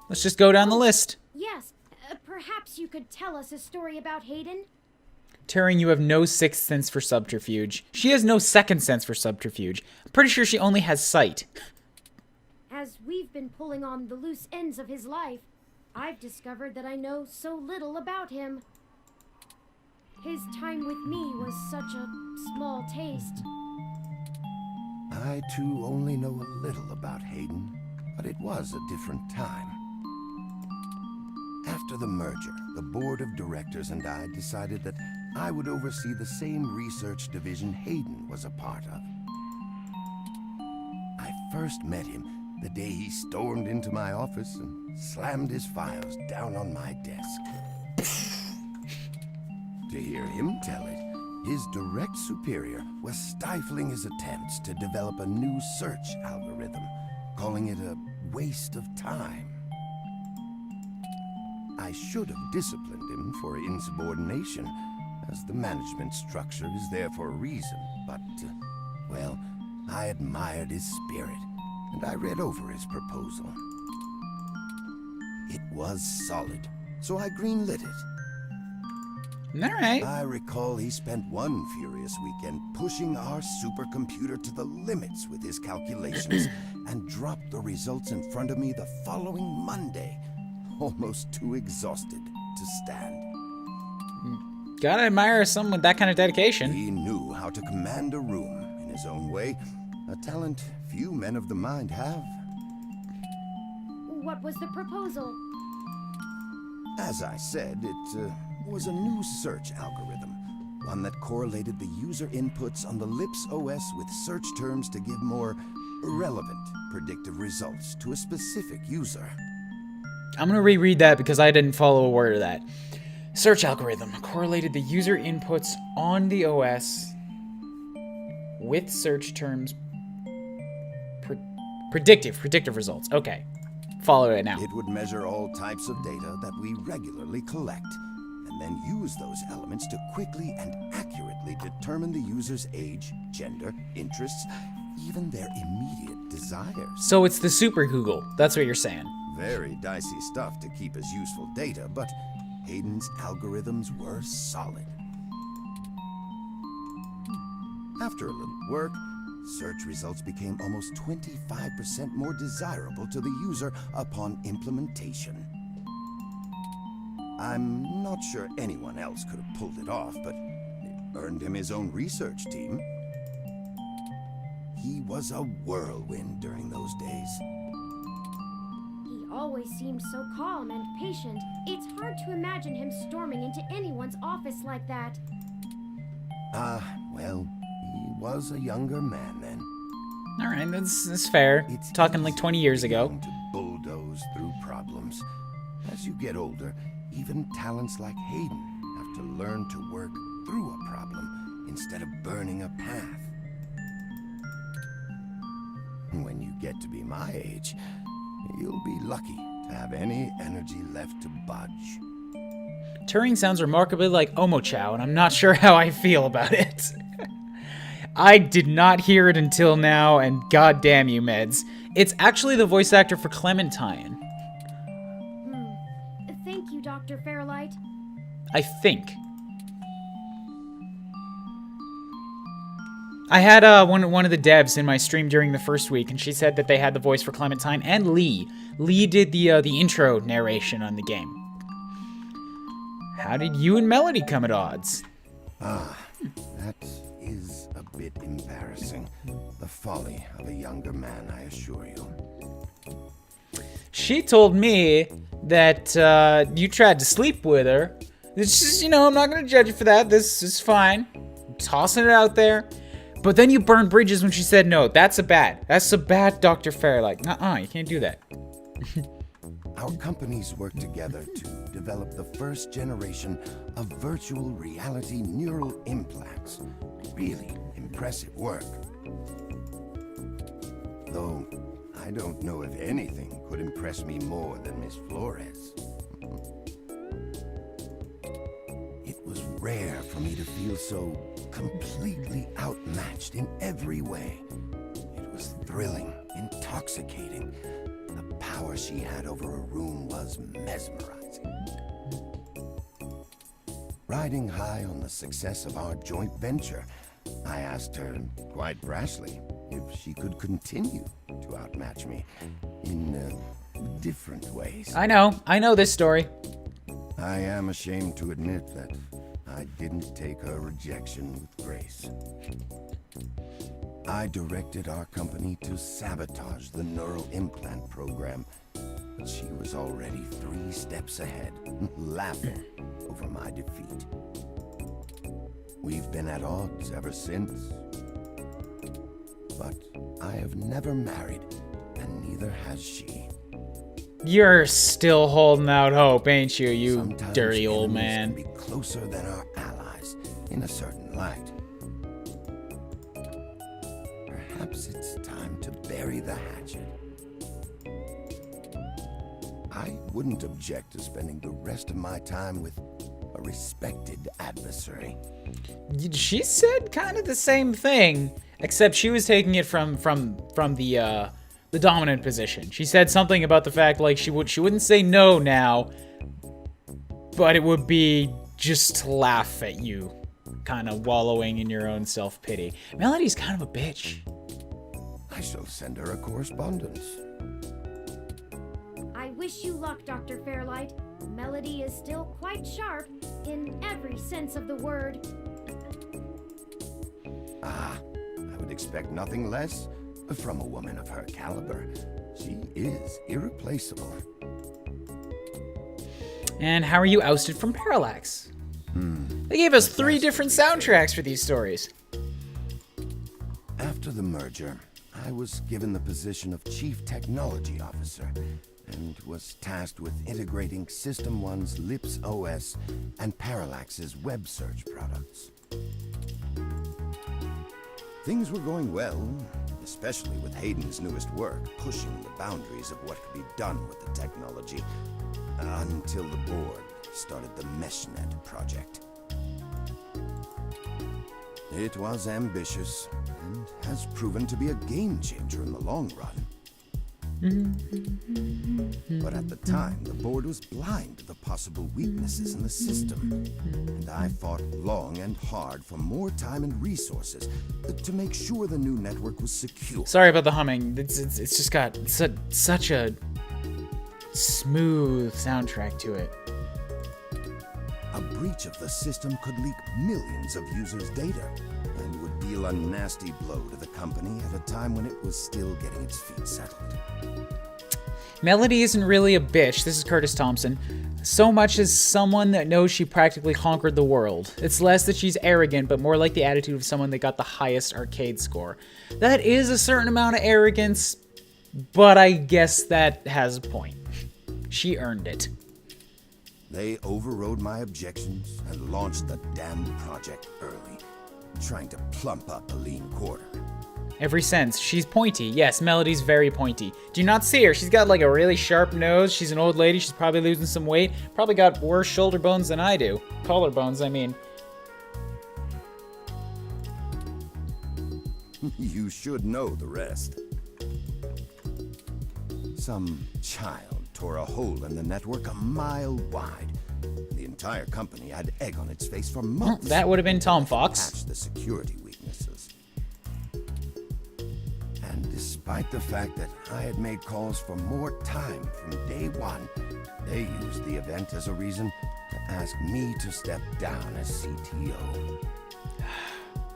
Let's just go down the list. Yes, perhaps you could tell us a story about Hayden? Turing, you have no sixth sense for subterfuge. She has no second sense for subterfuge. I'm pretty sure she only has sight. As we've been pulling on the loose ends of his life, I've discovered that I know so little about him. His time with me was such a small taste. I, too, only know a little about Hayden, but it was a different time. After the merger, the board of directors and I decided that I would oversee the same research division Hayden was a part of. I first met him the day he stormed into my office and slammed his files down on my desk. To hear him tell it, his direct superior was stifling his attempts to develop a new search algorithm, calling it a waste of time. I should have disciplined him for insubordination, as the management structure is there for a reason, but, well, I admired his spirit, and I read over his proposal. It was solid, so I greenlit it. All right. I recall he spent one furious weekend pushing our supercomputer to the limits with his calculations and dropped the results in front of me the following Monday, almost too exhausted to stand. Gotta admire someone with that kind of dedication. He knew how to command a room in his own way, a talent few men of the mind have. What was the proposal? As I said, it was a new search algorithm, one that correlated the user inputs on the Lips OS with search terms to give more relevant predictive results to a specific user. I'm gonna reread that because I didn't follow a word of that. Search algorithm correlated the user inputs on the OS with search terms. Predictive results. Okay. Follow it now. It would measure all types of data that we regularly collect, and then use those elements to quickly and accurately determine the user's age, gender, interests, even their immediate desires. So it's the super Google. That's what you're saying. Very dicey stuff to keep as useful data, but Hayden's algorithms were solid. After a little work, search results became almost 25% more desirable to the user upon implementation. I'm not sure anyone else could have pulled it off, but it earned him his own research team. He was a whirlwind during those days. He always seemed so calm and patient. It's hard to imagine him storming into anyone's office like that. Well, he was a younger man then. All right, that's fair. It's Talking like 20 years ago. to bulldoze through problems. As you get older, even talents like Hayden have to learn to work through a problem instead of burning a path. When you get to be my age, you'll be lucky to have any energy left to budge. Turing sounds remarkably like Omochow, and I'm not sure how I feel about it. I did not hear it until now, and goddamn you, Meds. It's actually the voice actor for Clementine. Thank you, Dr. Fairlight. I think. I had one of the devs in my stream during the first week, and she said that they had the voice for Clementine and Lee. Lee did the intro narration on the game. How did you and Melody come at odds? That is a bit embarrassing. The folly of a younger man, I assure you. She told me that you tried to sleep with her. It's just, I'm not going to judge you for that. This is fine. I'm tossing it out there. But then you burned bridges when she said no. That's a bad Dr. Fairlight. You can't do that. Our companies worked together to develop the first generation of virtual reality neural implants. Really impressive work. Though, I don't know if anything could impress me more than Miss Flores. It was rare for me to feel so completely outmatched in every way. thrilling, intoxicating. The power she had over a room was mesmerizing. Riding high on the success of our joint venture, I asked her, quite brashly, if she could continue to outmatch me in different ways. I know this story. I am ashamed to admit that I didn't take her rejection with grace. I directed our company to sabotage the neural implant program, but she was already 3 steps ahead, laughing over my defeat. We've been at odds ever since, but I have never married, and neither has she. You're still holding out hope, ain't you, you Sometimes dirty old enemies man? can be closer than our allies in a certain light. Perhaps it's time to bury the hatchet. I wouldn't object to spending the rest of my time with a respected adversary. She said kind of the same thing, except she was taking it from the dominant position. She said something about the fact like she wouldn't say no now, but it would be just to laugh at you, kind of wallowing in your own self-pity. Melody's kind of a bitch. I shall send her a correspondence. I wish you luck, Dr. Fairlight. Melody is still quite sharp in every sense of the word. I would expect nothing less from a woman of her caliber. She is irreplaceable. And how are you ousted from Parallax? They gave us 3 different soundtracks for these stories. After the merger, I was given the position of Chief Technology Officer and was tasked with integrating System 1's Lips OS and Parallax's web search products. Things were going well, especially with Hayden's newest work, pushing the boundaries of what could be done with the technology, until the board started the MeshNet project. It was ambitious, and has proven to be a game changer in the long run. But at the time, the board was blind to the possible weaknesses in the system, and I fought long and hard for more time and resources to make sure the new network was secure. Sorry about the humming. It's just got such a smooth soundtrack to it. A breach of the system could leak millions of users' data and would deal a nasty blow to the company at a time when it was still getting its feet settled. Melody isn't really a bitch, this is Curtis Thompson, so much as someone that knows she practically conquered the world. It's less that she's arrogant, but more like the attitude of someone that got the highest arcade score. That is a certain amount of arrogance, but I guess that has a point. She earned it. They overrode my objections and launched the damned project early, trying to plump up a lean quarter. Every sense. She's pointy. Yes, Melody's very pointy. Do you not see her? She's got like a really sharp nose. She's an old lady. She's probably losing some weight. Probably got worse shoulder bones than I do. Collarbones, I mean. You should know the rest. Some child tore a hole in the network a mile wide. The entire company had egg on its face for months. That would have been Tom Fox. Patch the security weaknesses. And despite the fact that I had made calls for more time from day one, they used the event as a reason to ask me to step down as CTO.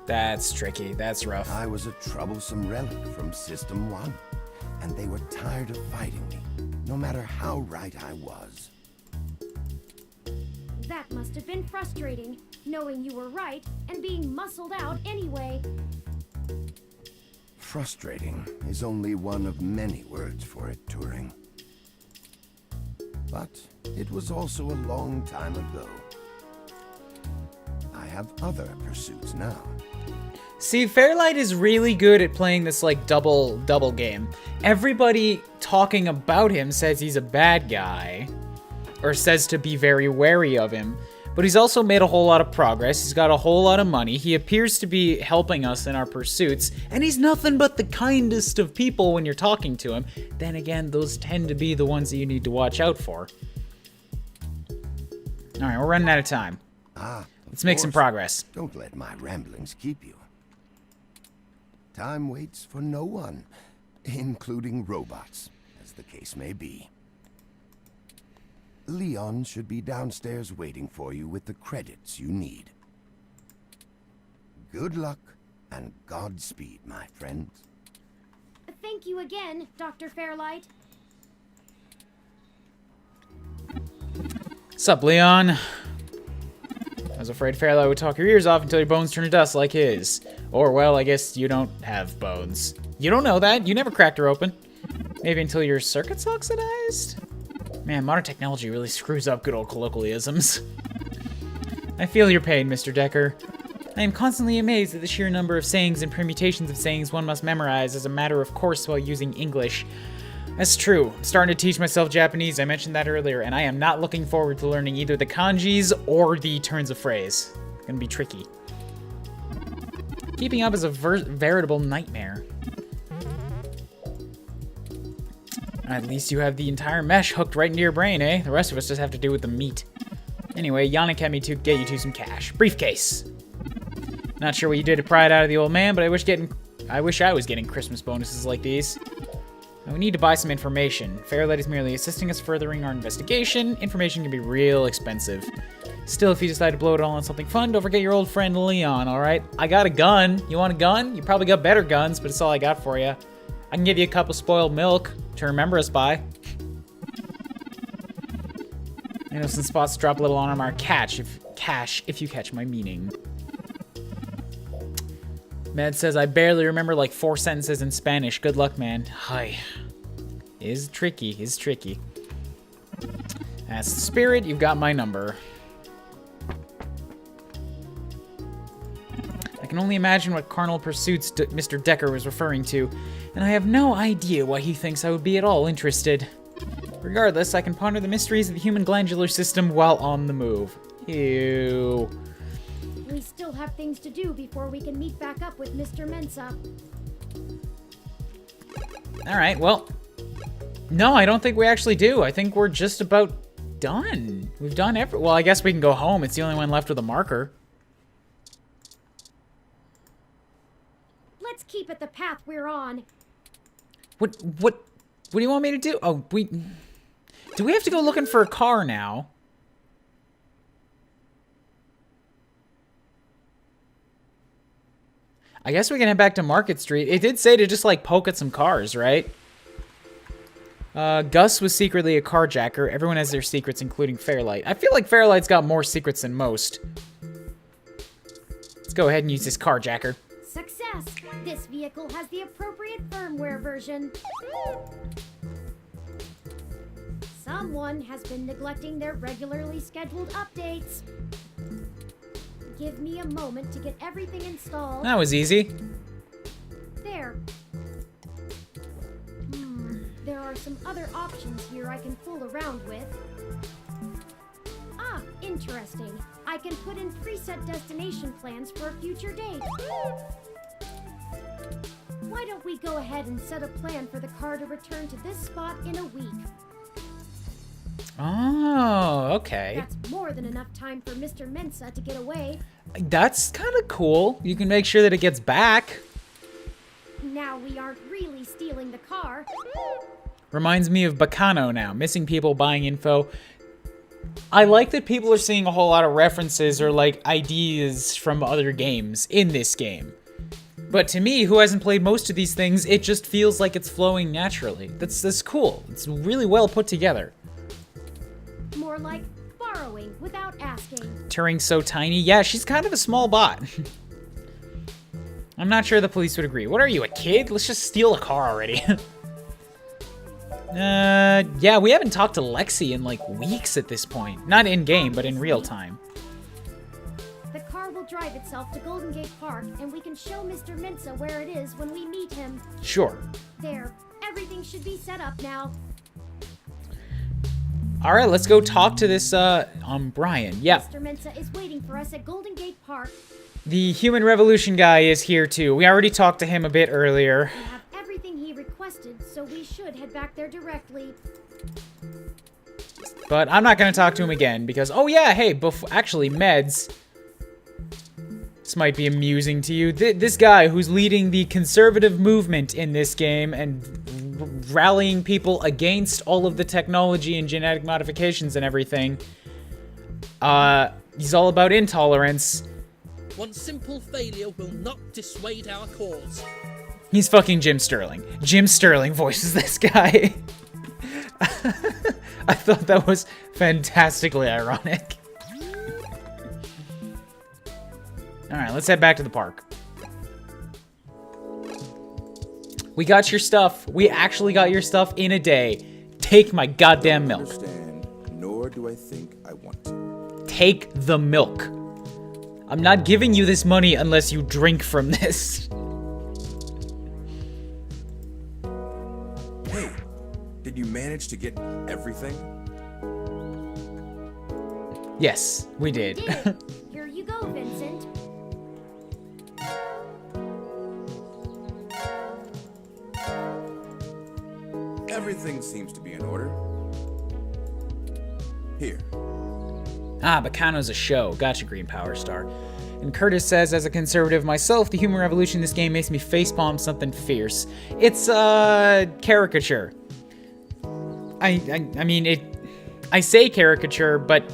That's tricky. That's rough. I was a troublesome relic from System 1, and they were tired of fighting me, no matter how right I was. That must have been frustrating, knowing you were right and being muscled out anyway. Frustrating is only one of many words for it, Turing. But it was also a long time ago. I have other pursuits now. See, Fairlight is really good at playing this like double game. Everybody talking about him says he's a bad guy, or says to be very wary of him, but he's also made a whole lot of progress. He's got a whole lot of money. He appears to be helping us in our pursuits, and he's nothing but the kindest of people when you're talking to him. Then again, those tend to be the ones that you need to watch out for. All right, we're running out of time. Let's make some progress. Don't let my ramblings keep you. Time waits for no one, including robots, as the case may be. Leon should be downstairs waiting for you with the credits you need. Good luck and Godspeed, my friends. Thank you again, Dr. Fairlight. Sup, Leon? I was afraid Fairlight would talk your ears off until your bones turn to dust like his. Or, well, I guess you don't have bones. You don't know that. You never cracked her open. Maybe until your circuits oxidized? Man, modern technology really screws up good old colloquialisms. I feel your pain, Mr. Decker. I am constantly amazed at the sheer number of sayings and permutations of sayings one must memorize as a matter of course while using English. That's true. I'm starting to teach myself Japanese, I mentioned that earlier, and I am not looking forward to learning either the kanjis or the turns of phrase. It's gonna be tricky. Keeping up is a veritable nightmare. At least you have the entire mesh hooked right into your brain, eh? The rest of us just have to do with the meat. Anyway, Yannick had me to get you to some cash. Briefcase. Not sure what you did to pry it out of the old man, but I wish I was getting Christmas bonuses like these. Now we need to buy some information. Fairlight is merely assisting us furthering our investigation. Information can be real expensive. Still, if you decide to blow it all on something fun, don't forget your old friend Leon, alright? I got a gun. You want a gun? You probably got better guns, but it's all I got for you. I can give you a cup of spoiled milk to remember us by. Innocent spots drop a little on our cash, if you catch my meaning. Med says, I barely remember like 4 sentences in Spanish. Good luck, man. Hi. Is tricky. That's the spirit. You've got my number. I can only imagine what carnal pursuits Mr. Decker was referring to, and I have no idea why he thinks I would be at all interested. Regardless, I can ponder the mysteries of the human glandular system while on the move. Ew. We still have things to do before we can meet back up with Mr. Mensa. Alright, well... No, I don't think we actually do. I think we're just about done. We've done well, I guess we can go home. It's the only one left with a marker. Let's keep at the path we're on. What do you want me to do? Oh, do we have to go looking for a car now? I guess we can head back to Market Street. It did say to just, like, poke at some cars, right? Gus was secretly a carjacker. Everyone has their secrets, including Fairlight. I feel like Fairlight's got more secrets than most. Let's go ahead and use this carjacker. Success! This vehicle has the appropriate firmware version. Someone has been neglecting their regularly scheduled updates. Give me a moment to get everything installed. That was easy. There. There are some other options here I can fool around with. Ah, interesting. I can put in preset destination plans for a future date. Why don't we go ahead and set a plan for the car to return to this spot in a week? Oh, okay. That's more than enough time for Mr. Mensa to get away. That's kind of cool. You can make sure that it gets back. Now we aren't really stealing the car. Reminds me of Bacano now. Missing people, buying info. I like that people are seeing a whole lot of references or, like, ideas from other games in this game. But to me, who hasn't played most of these things, it just feels like it's flowing naturally. That's cool. It's really well put together. More like borrowing without asking. Turing's so tiny. Yeah, she's kind of a small bot. I'm not sure the police would agree. What are you, a kid? Let's just steal a car already. Yeah, we haven't talked to Lexi in, like, weeks at this point. Not in-game, but in real time. The car will drive itself to Golden Gate Park, and we can show Mr. Mensa where it is when we meet him. Sure. There. Everything should be set up now. All right, let's go talk to this, Brian. Yeah. Mr. Mensa is waiting for us at Golden Gate Park. The Human Revolution guy is here, too. We already talked to him a bit earlier. We have everything he requested, so we should head back there directly. But I'm not going to talk to him again because, oh yeah, hey, actually, meds. This might be amusing to you. This guy who's leading the conservative movement in this game and rallying people against all of the technology and genetic modifications and everything. He's all about intolerance. One simple failure will not dissuade our cause. He's fucking Jim Sterling. Jim Sterling voices this guy. I thought that was fantastically ironic. Alright, let's head back to the park. We got your stuff. We actually got your stuff in a day. Take my goddamn milk. Understand, nor do I think I want to. Take the milk. I'm not giving you this money unless you drink from this. Hey, did you manage to get everything? Yes, we did. Here you go, Vincent. Everything seems to be in order. Here. Ah, Bacano's a show. Gotcha, Green Power Star. And Curtis says, as a conservative myself, the human revolution in this game makes me facepalm something fierce. It's caricature. I mean, I say caricature, but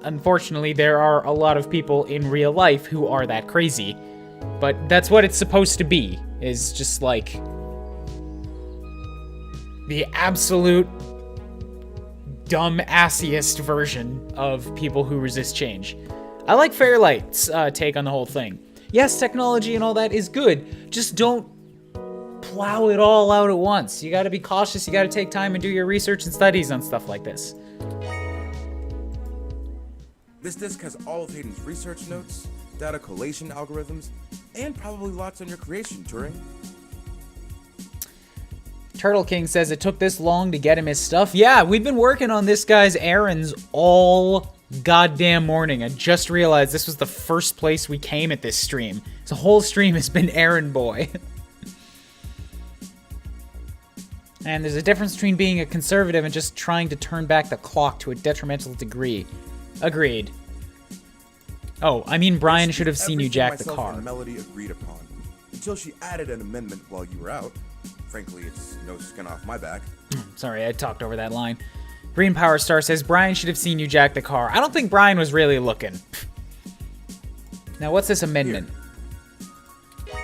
unfortunately there are a lot of people in real life who are that crazy. But that's what it's supposed to be, is just like the absolute dumb-assiest version of people who resist change. I like Fairlight's take on the whole thing. Yes, technology and all that is good. Just don't plow it all out at once. You gotta be cautious, you gotta take time and do your research and studies on stuff like this. This disc has all of Hayden's research notes, data collation algorithms, and probably lots on your creation, Turing. Turtle King says it took this long to get him his stuff. Yeah, we've been working on this guy's errands all goddamn morning. I just realized this was the first place we came at this stream. The whole stream has been errand boy. And there's a difference between being a conservative and just trying to turn back the clock to a detrimental degree. Agreed. Oh, I mean Brian should have seen you jack the car. And Melody agreed upon, until she added an amendment while you were out. Frankly, it's no skin off my back. Sorry, I talked over that line. Green Power Star says, Brian should have seen you jack the car. I don't think Brian was really looking. Now, what's this amendment? Here.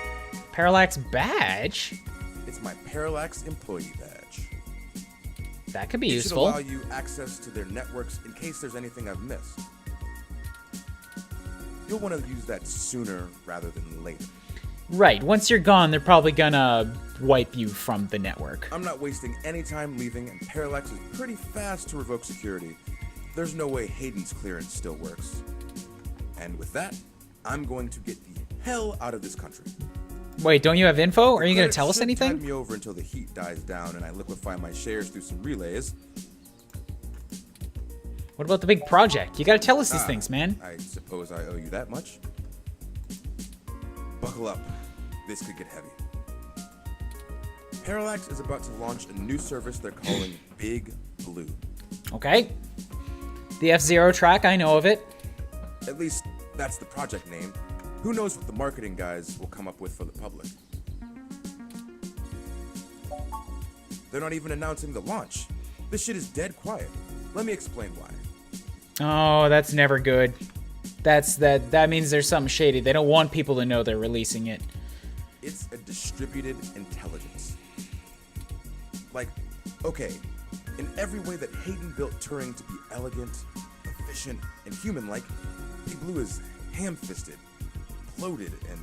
Parallax badge? It's my Parallax employee badge. That could be It should useful. allow you access to their networks in case there's anything I've missed. You'll want to use that sooner rather than later. Right, once you're gone, they're probably gonna wipe you from the network. I'm not wasting any time leaving, and Parallax is pretty fast to revoke security. There's no way Hayden's clearance still works. And with that, I'm going to get the hell out of this country. Wait, don't you have info? Are you gonna Credits tell us should anything? tide me over until the heat dies down and I liquefy my shares through some relays. What about the big project? You gotta tell us these things, man. I suppose I owe you that much. Buckle up. This could get heavy. Parallax is about to launch a new service they're calling Big Blue. Okay. The F-Zero track, I know of it. At least, that's the project name. Who knows what the marketing guys will come up with for the public. They're not even announcing the launch. This shit is dead quiet. Let me explain why. Oh, that's never good. That means there's something shady. They don't want people to know they're releasing it. It's a distributed intelligence. Like, okay, in every way that Hayden built Turing to be elegant, efficient, and human-like, Big Blue is ham-fisted, bloated, and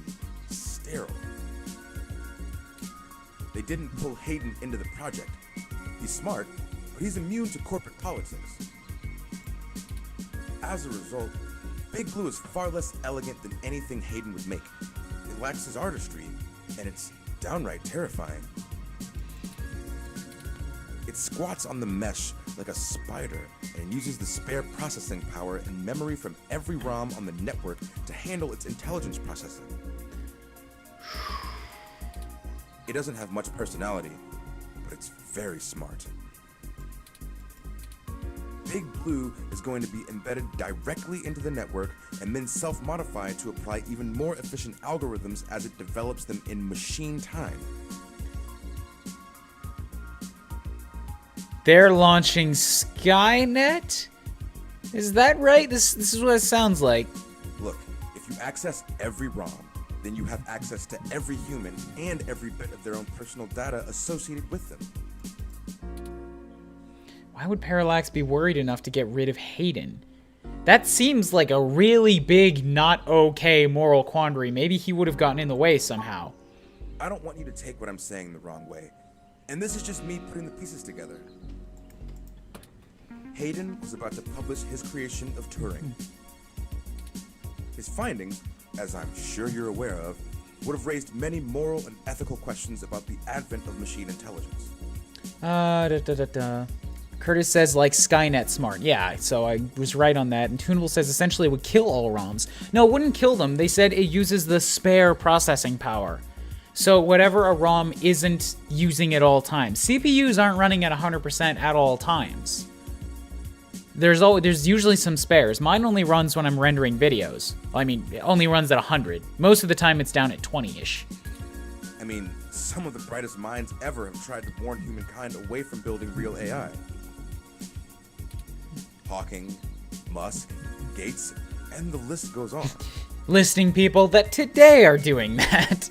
sterile. They didn't pull Hayden into the project. He's smart, but he's immune to corporate politics. As a result, Big Blue is far less elegant than anything Hayden would make. It lacks his artistry, and it's downright terrifying. It squats on the mesh like a spider and uses the spare processing power and memory from every ROM on the network to handle its intelligence processing. It doesn't have much personality, but it's very smart. Big Blue is going to be embedded directly into the network and then self-modified to apply even more efficient algorithms as it develops them in machine time. They're launching Skynet? Is that right? This is what it sounds like. Look, if you access every ROM, then you have access to every human and every bit of their own personal data associated with them. Why would Parallax be worried enough to get rid of Hayden? That seems like a really big, not okay moral quandary. Maybe he would have gotten in the way somehow. I don't want you to take what I'm saying the wrong way, and this is just me putting the pieces together. Hayden was about to publish his creation of Turing. His findings, as I'm sure you're aware of, would have raised many moral and ethical questions about the advent of machine intelligence. Curtis says, like, Skynet smart. Yeah, so I was right on that. And Tunable says, essentially, it would kill all ROMs. No, it wouldn't kill them. They said it uses the spare processing power. So whatever a ROM isn't using at all times. CPUs aren't running at 100% at all times. There's usually some spares. Mine only runs when I'm rendering videos. I mean, it only runs at 100. Most of the time, it's down at 20-ish. I mean, some of the brightest minds ever have tried to warn humankind away from building real AI. Hawking, Musk, Gates, and the list goes on. Listing people that today are doing that.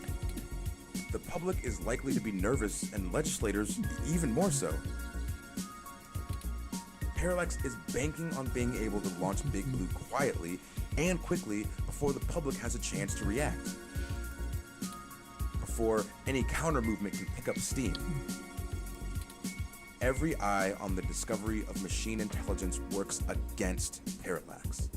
The public is likely to be nervous, and legislators even more so. Parallax is banking on being able to launch Big Blue quietly and quickly before the public has a chance to react. Before any counter movement can pick up steam. Every eye on the discovery of machine intelligence works against Parallax.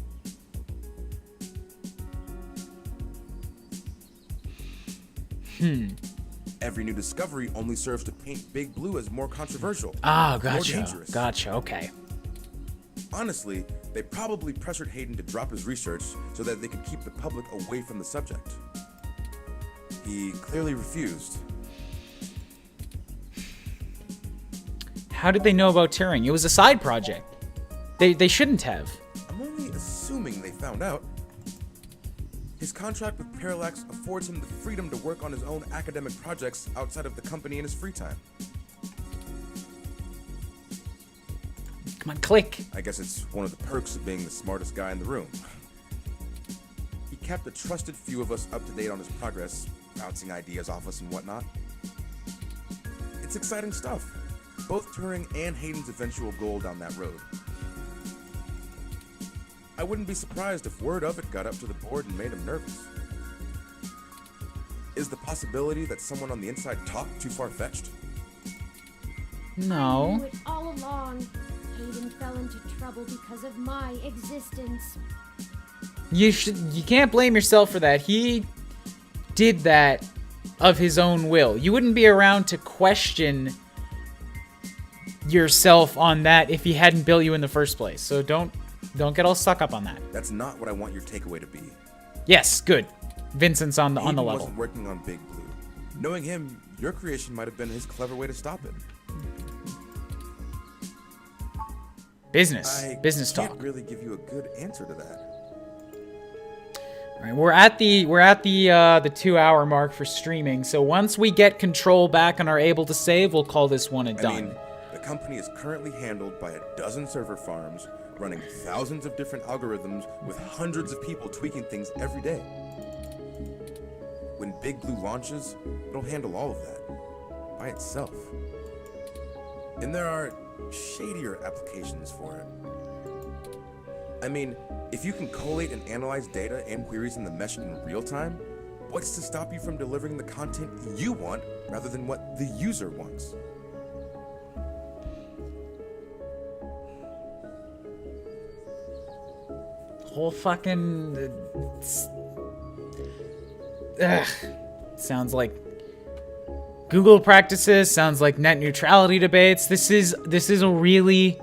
Every new discovery only serves to paint Big Blue as more controversial, Oh, more gotcha. dangerous. Gotcha, okay. Honestly, they probably pressured Hayden to drop his research so that they could keep the public away from the subject. He clearly refused. How did they know about Turing? It was a side project. They shouldn't have. I'm only assuming they found out. His contract with Parallax affords him the freedom to work on his own academic projects outside of the company in his free time. Come on, click. I guess it's one of the perks of being the smartest guy in the room. He kept a trusted few of us up to date on his progress, bouncing ideas off us and whatnot. It's exciting stuff. Both Turing and Hayden's eventual goal down that road. I wouldn't be surprised if word of it got up to the board and made him nervous. Is the possibility that someone on the inside talked too far-fetched? I No. knew it all along. Hayden fell into trouble because of my existence. You can't blame yourself for that. He did that of his own will. You wouldn't be around to question yourself on that if he hadn't built you in the first place. So don't get all stuck up on that. That's not what I want your takeaway to be. Yes, good. Vincent's on the Hayden level. wasn't working on Big Blue. Knowing him, your creation might have been his clever way to stop it. Business I talk. can't really give you a good answer to that. All right, we're at the 2-hour mark for streaming. So once we get control back and are able to save, we'll call this one a done. I mean, the company is currently handled by a dozen server farms, running thousands of different algorithms with hundreds of people tweaking things every day. When Big Blue launches, it'll handle all of that by itself. And there are shadier applications for it. I mean, if you can collate and analyze data and queries in the mesh in real time, what's to stop you from delivering the content you want rather than what the user wants? Whole fucking sounds like Google practices, sounds like net neutrality debates. This is a really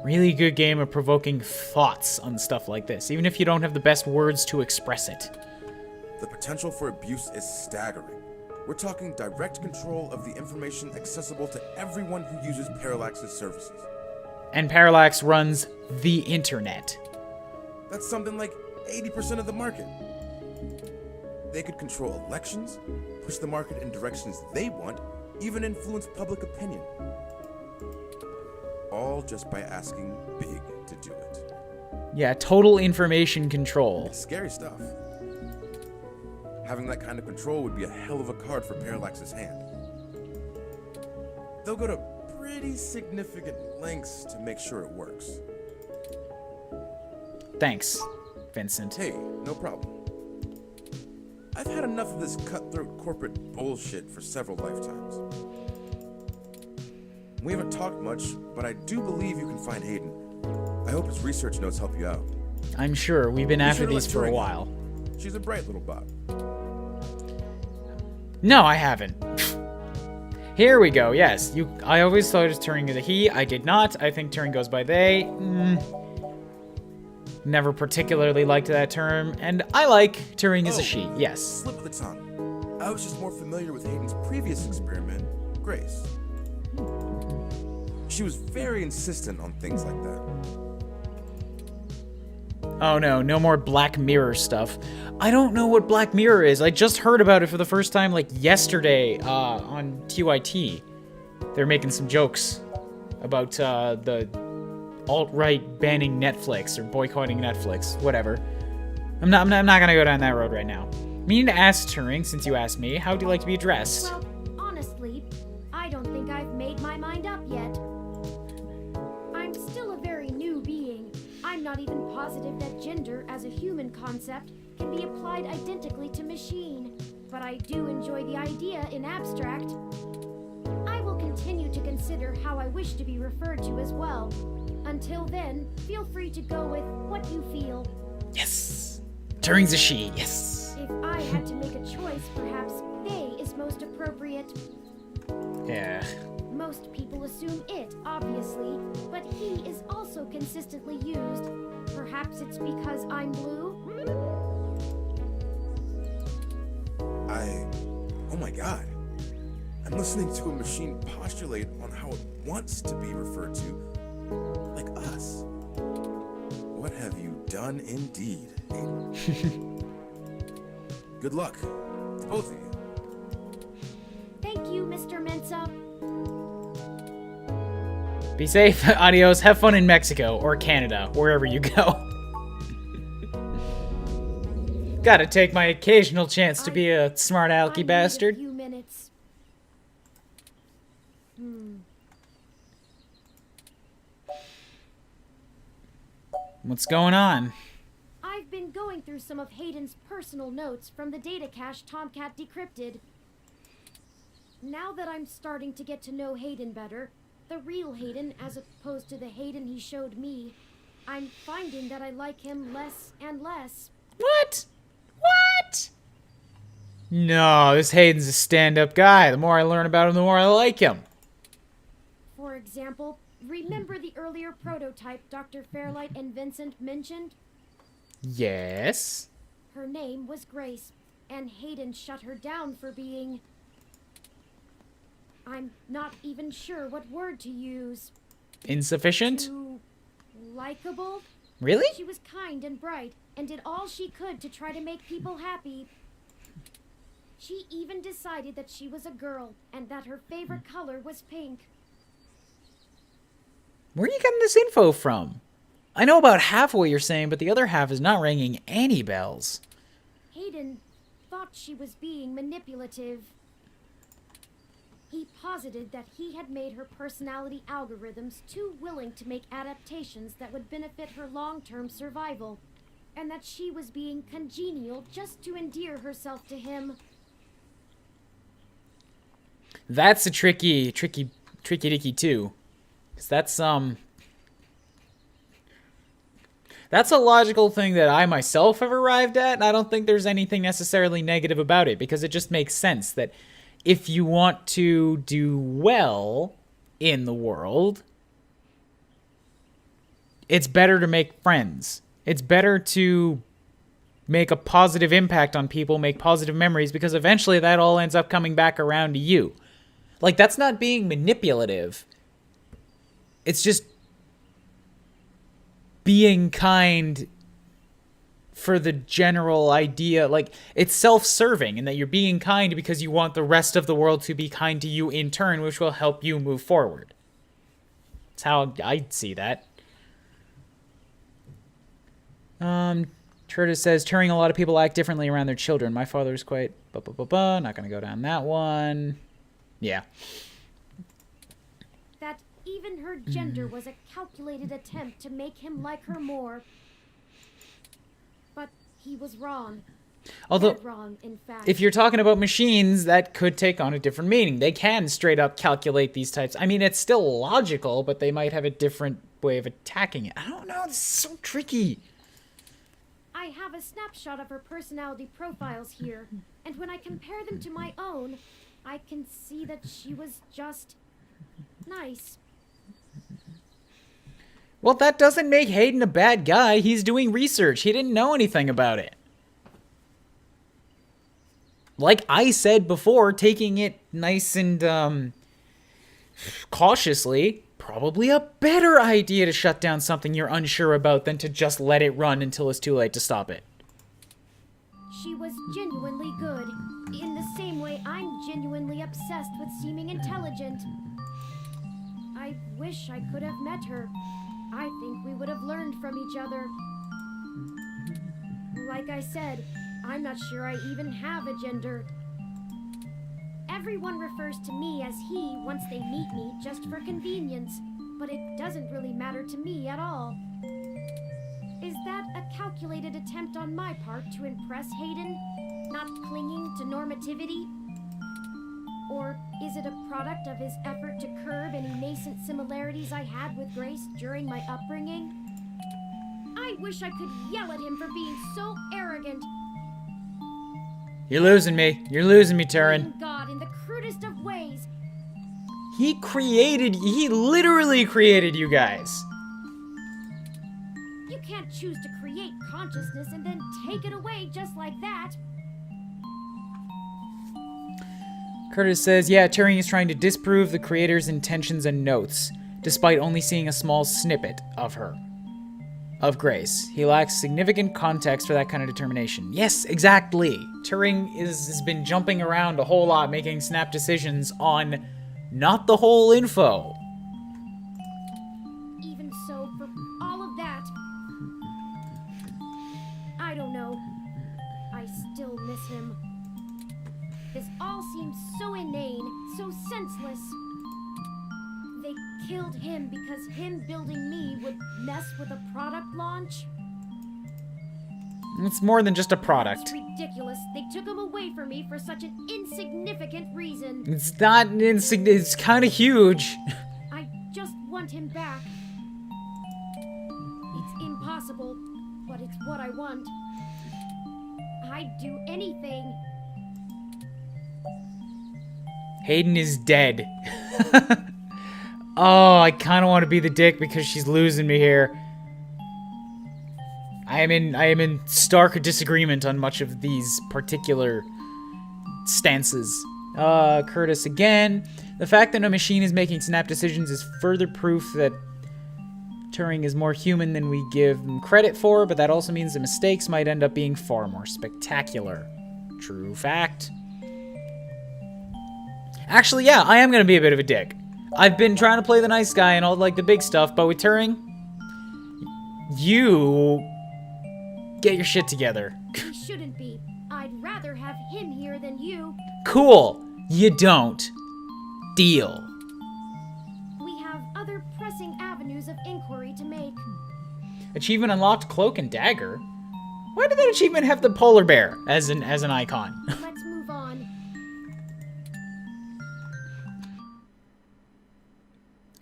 good game of provoking thoughts on stuff like this, even if you don't have the best words to express it. The potential for abuse is staggering. We're talking direct control of the information accessible to everyone who uses Parallax's services. And Parallax runs the internet. That's something like 80% of the market. They could control elections, push the market in directions they want, even influence public opinion. All just by asking big to do it. Yeah, total information control. It's scary stuff. Having that kind of control would be a hell of a card for Parallax's hand. They'll go to pretty significant lengths to make sure it works. Thanks, Vincent. Hey, no problem. I've had enough of this cutthroat corporate bullshit for several lifetimes. We haven't talked much, but I do believe you can find Hayden. I hope his research notes help you out. I'm sure. We've been after sure to these let for a Turing while. in. She's a bright little bot. No, I haven't. Here we go. Yes, I always thought it was Turing as a he. I did not. I think Turing goes by they. Never particularly liked that term, and I like Turing as a she. Yes. Slip of the tongue. I was just more familiar with Hayden's previous experiment, Grace. She was very insistent on things like that. Oh no more Black Mirror stuff. I don't know what Black Mirror is. I just heard about it for the first time like yesterday on TYT. They're making some jokes about the alt-right banning Netflix or boycotting Netflix, whatever. I'm not gonna go down that road right now. Me need to ask Turing, since you asked me, how would you like to be addressed? Well, honestly, I don't think I've made my mind up yet. I'm still a very new being. I'm not even positive that gender as a human concept can be applied identically to machine, but I do enjoy the idea in abstract. I will continue to consider how I wish to be referred to as well. Until then, feel free to go with what you feel. Yes! Turing's a she, yes! If I had to make a choice, perhaps they is most appropriate. Yeah. Most people assume it, obviously, but he is also consistently used. Perhaps it's because I'm blue? Oh my god. I'm listening to a machine postulate on how it wants to be referred to. Like us. What have you done indeed, Hayden? Good luck, to both of you. Thank you, Mr. Mensa. Be safe, adios, have fun in Mexico or Canada, wherever you go. Gotta take my occasional chance to be a smart alecky I bastard. need a few minutes. What's going on? I've been going through some of Hayden's personal notes from the data cache Tomcat decrypted. Now that I'm starting to get to know Hayden better, the real Hayden as opposed to the Hayden he showed me, I'm finding that I like him less and less. What? What? No, this Hayden's a stand-up guy. The more I learn about him, the more I like him. For example, remember the earlier prototype Dr. Fairlight and Vincent mentioned? Yes. Her name was Grace, and Hayden shut her down for being... I'm not even sure what word to use. Insufficient? Too likable? Really? She was kind and bright, and did all she could to try to make people happy. She even decided that she was a girl, and that her favorite color was pink. Where are you getting this info from? I know about half of what you're saying, but the other half is not ringing any bells. Hayden thought she was being manipulative. He posited that he had made her personality algorithms too willing to make adaptations that would benefit her long-term survival, and that she was being congenial just to endear herself to him. That's a tricky dicky too. 'Cause that's a logical thing that I myself have arrived at, and I don't think there's anything necessarily negative about it, because it just makes sense that if you want to do well in the world, it's better to make friends. It's better to make a positive impact on people, make positive memories, because eventually that all ends up coming back around to you. Like, that's not being manipulative. It's just being kind for the general idea. Like, it's self-serving in that you're being kind because you want the rest of the world to be kind to you in turn, which will help you move forward. That's how I see that. Curtis says, Turing, a lot of people act differently around their children. My father's quite... Not going to go down that one. Yeah. That even her gender was a calculated attempt to make him like her more. But he was wrong. Although, Dead wrong, in fact. if you're talking about machines, that could take on a different meaning. They can straight up calculate these types. I mean, it's still logical, but they might have a different way of attacking it. I don't know. This is so tricky. I have a snapshot of her personality profiles here, and when I compare them to my own, I can see that she was just nice. Well, that doesn't make Hayden a bad guy. He's doing research. He didn't know anything about it. Like I said before, taking it nice and cautiously, probably a better idea to shut down something you're unsure about than to just let it run until it's too late to stop it. She was genuinely good, in the same way I'm genuinely obsessed with seeming intelligent. I wish I could have met her. I think we would have learned from each other. Like I said, I'm not sure I even have a gender. Everyone refers to me as he once they meet me just for convenience, but it doesn't really matter to me at all. Is that a calculated attempt on my part to impress Hayden, not clinging to normativity? Or is it a product of his effort to curb any nascent similarities I had with Grace during my upbringing? I wish I could yell at him for being so arrogant. You're losing me. You're losing me, Turing. Blaming God in the crudest of ways. He literally created you guys. You can't choose to create consciousness and then take it away just like that. Curtis says, yeah, Turing is trying to disprove the creator's intentions and notes, despite only seeing a small snippet of her. Of Grace. He lacks significant context for that kind of determination. Yes, exactly. Turing has been jumping around a whole lot, making snap decisions on not the whole info. Even so, for all of that, I don't know. I still miss him. This all seems so inane, so senseless. They killed him because him building me would mess with a product launch? It's more than just a product. It's ridiculous. They took him away from me for such an insignificant reason. It's not insignificant. It's kind of huge. I just want him back. It's impossible, but it's what I want. I'd do anything. Hayden is dead. Oh, I kind of want to be the dick because she's losing me here. I am in stark disagreement on much of these particular stances. Curtis again. The fact that a machine is making snap decisions is further proof that Turing is more human than we give him credit for, but that also means the mistakes might end up being far more spectacular. True fact. Actually, yeah, I am going to be a bit of a dick. I've been trying to play the nice guy and all like the big stuff, but with Turing, you get your shit together. He shouldn't be. I'd rather have him here than you. Cool. You don't. Deal. We have other pressing avenues of inquiry to make. Achievement unlocked, cloak and dagger. Why did that achievement have the polar bear as an icon? Let's move on.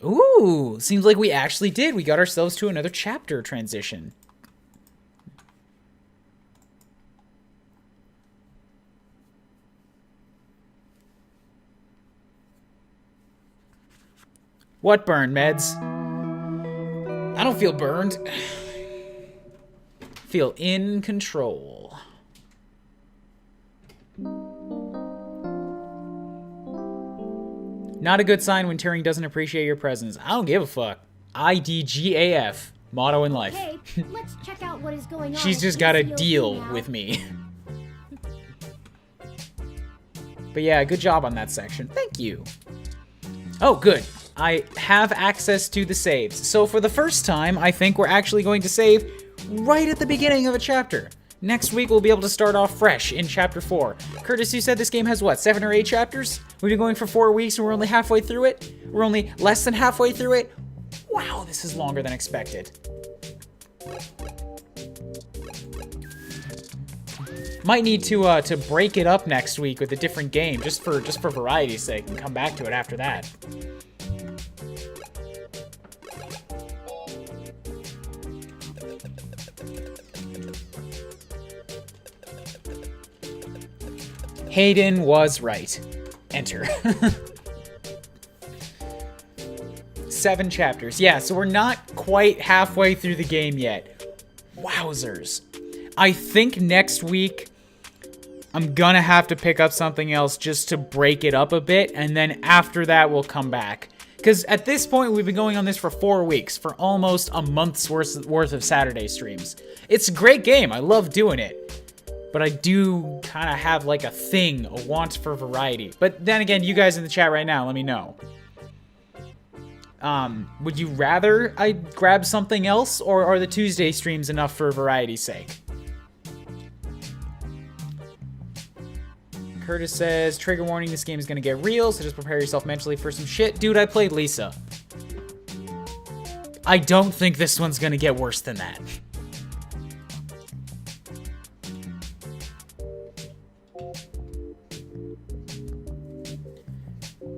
Ooh, seems like we actually did. We got ourselves to another chapter transition. What burn, Meds? I don't feel burned. Feel in control. Not a good sign when Turing doesn't appreciate your presence. I don't give a fuck. IDGAF. Motto in life. Okay, let's check out what is going on. She's just got to deal with me. But yeah, good job on that section. Thank you. Oh, good. I have access to the saves. So for the first time, I think we're actually going to save right at the beginning of a chapter. Next week, we'll be able to start off fresh in Chapter 4. Curtis, you said this game has, what, 7 or 8 chapters? We've been going for 4 weeks and we're only halfway through it? We're only less than halfway through it? Wow, this is longer than expected. Might need to break it up next week with a different game, just for variety's sake, and come back to it after that. Hayden was right. Enter. 7 chapters. Yeah, so we're not quite halfway through the game yet. Wowzers. I think next week I'm gonna have to pick up something else just to break it up a bit, and then after that we'll come back. Because at this point we've been going on this for 4 weeks, for almost a month's worth of Saturday streams. It's a great game. I love doing it. But I do kind of have like a thing, a want for variety. But then again, you guys in the chat right now, let me know. Would you rather I grab something else, or are the Tuesday streams enough for variety's sake? Curtis says, trigger warning, this game is gonna get real, so just prepare yourself mentally for some shit. Dude, I played Lisa. I don't think this one's gonna get worse than that.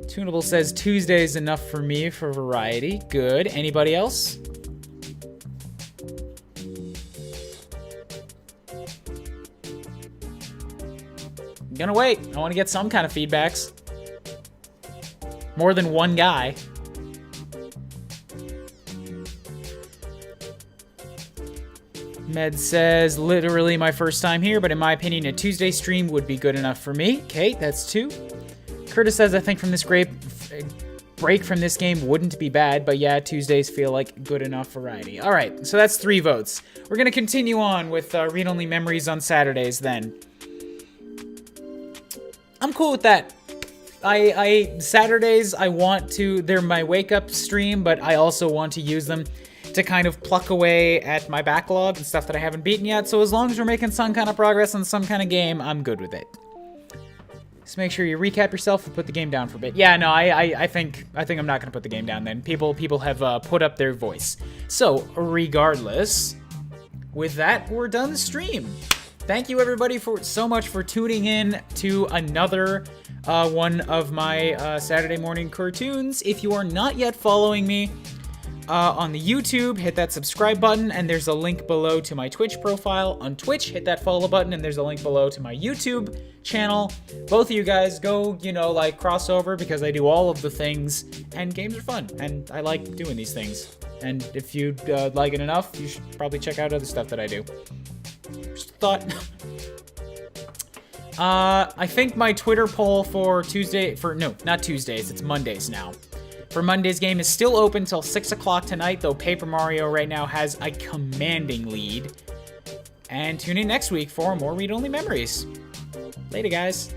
Tunable says Tuesday is enough for me for variety. Good. Anybody else? I'm gonna wait. I want to get some kind of feedbacks. More than one guy. Med says, literally my first time here, but in my opinion, a Tuesday stream would be good enough for me. Okay, that's 2. Curtis says, I think from this break from this game wouldn't be bad, but yeah, Tuesdays feel like good enough variety. All right, so that's 3 votes. We're going to continue on with read-only memories on Saturdays then. I'm cool with that. Saturdays, I want to, they're my wake-up stream, but I also want to use them to kind of pluck away at my backlog and stuff that I haven't beaten yet, so as long as we're making some kind of progress on some kind of game, I'm good with it. Just make sure you recap yourself and put the game down for a bit. Yeah, no, I think I'm not gonna put the game down then. People have put up their voice. So, regardless, with that, we're done the stream. Thank you everybody so much for tuning in to another one of my Saturday morning cartoons. If you are not yet following me on the YouTube, hit that subscribe button, and there's a link below to my Twitch profile. On Twitch, hit that follow button, and there's a link below to my YouTube channel. Both of you guys go, like, cross over, because I do all of the things, and games are fun, and I like doing these things. And if you like it enough, you should probably check out other stuff that I do. Just a thought. I think my Twitter poll for not Tuesdays, it's Mondays now. For Monday's game is still open till 6 o'clock tonight, though Paper Mario right now has a commanding lead. And tune in next week for more read-only memories. Later, guys.